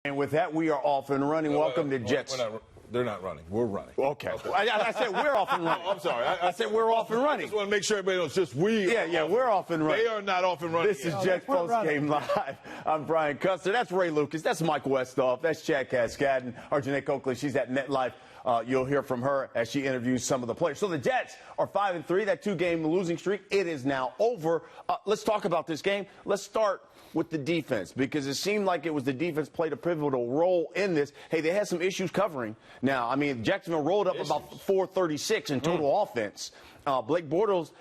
And with that, we are off and running. Welcome to Jets. They're not running. We're running. Okay. I said we're off and running. Oh, I'm sorry. I said we're off and running. I just want to make sure everybody knows just we. Yeah, we're off and running. They are not off and running. This is Jets Post Game Live. I'm Brian Custer. That's Ray Lucas. That's Mike Westhoff. That's Chad Cascadden. Our Janae Oakley, she's at MetLife. You'll hear from her as she interviews some of the players. So the Jets are 5-3. That two-game losing streak, it is now over. Let's talk about this game. Let's start with the defense, because it seemed like it was the defense played a pivotal role in this. Hey, they had some issues covering. Now, I mean, Jacksonville rolled up about 436 in total offense. Blake Bortles,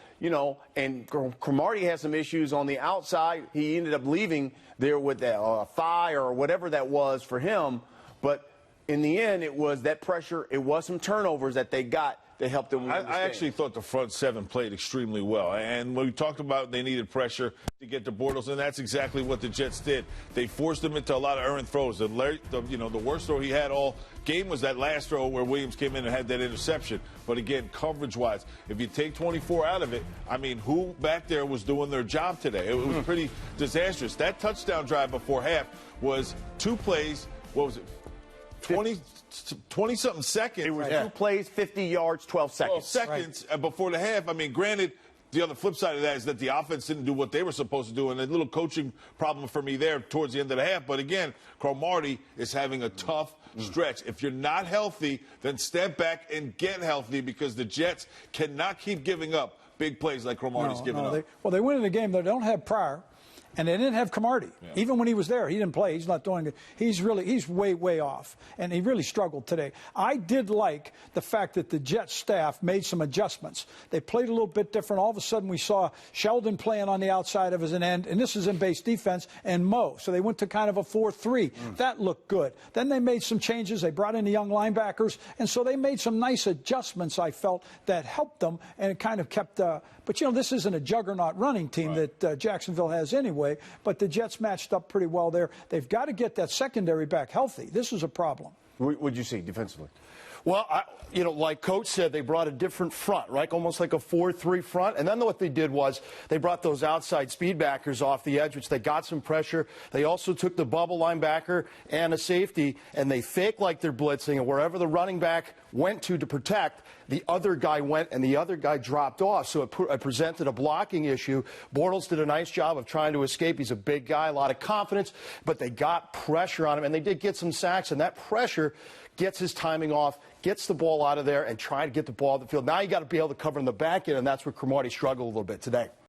and Cromartie had some issues on the outside. He ended up leaving there with a thigh or whatever that was for him. But in the end, it was that pressure. It was some turnovers that they got that helped them win this game. I actually thought the front seven played extremely well. And when we talked about they needed pressure to get to Bortles, and that's exactly what the Jets did. They forced him into a lot of errant throws. The worst throw he had all game was that last throw where Williams came in and had that interception. But again, coverage-wise, if you take 24 out of it, I mean, who back there was doing their job today? It was pretty disastrous. That touchdown drive before half was two plays. What was it? 20-something seconds. It was 2 plays, 50 yards, 12 seconds. 12 seconds before the half. I mean, granted, the other flip side of that is that the offense didn't do what they were supposed to do, and a little coaching problem for me there towards the end of the half. But again, Cromartie is having a tough stretch. If you're not healthy, then step back and get healthy, because the Jets cannot keep giving up big plays like Cromartie's giving up. They win in a game they don't have Pryor. And they didn't have Cromartie. Yeah. Even when he was there, he didn't play. He's not doing it. He's way off. And he really struggled today. I did like the fact that the Jets staff made some adjustments. They played a little bit different. All of a sudden, we saw Sheldon playing on the outside of as an end, and this is in base defense, and Mo. So they went to kind of a 4-3. That looked good. Then they made some changes. They brought in the young linebackers, and so they made some nice adjustments, I felt, that helped them, and it kind of kept but, this isn't a juggernaut running team that Jacksonville has anyway. But the Jets matched up pretty well there. They've got to get that secondary back healthy. This is a problem. What would you see defensively? Well, like Coach said, they brought a different front, right? Almost like a 4-3 front. And then what they did was they brought those outside speed backers off the edge, which they got some pressure. They also took the bubble linebacker and a safety, and they fake like they're blitzing. And wherever the running back went to protect, the other guy went, and the other guy dropped off. So it presented a blocking issue. Bortles did a nice job of trying to escape. He's a big guy, a lot of confidence, but they got pressure on him, and they did get some sacks, and that pressure gets his timing off, gets the ball out of there, and try to get the ball to the field. Now you got to be able to cover in the back end, and that's where Cromartie struggled a little bit today.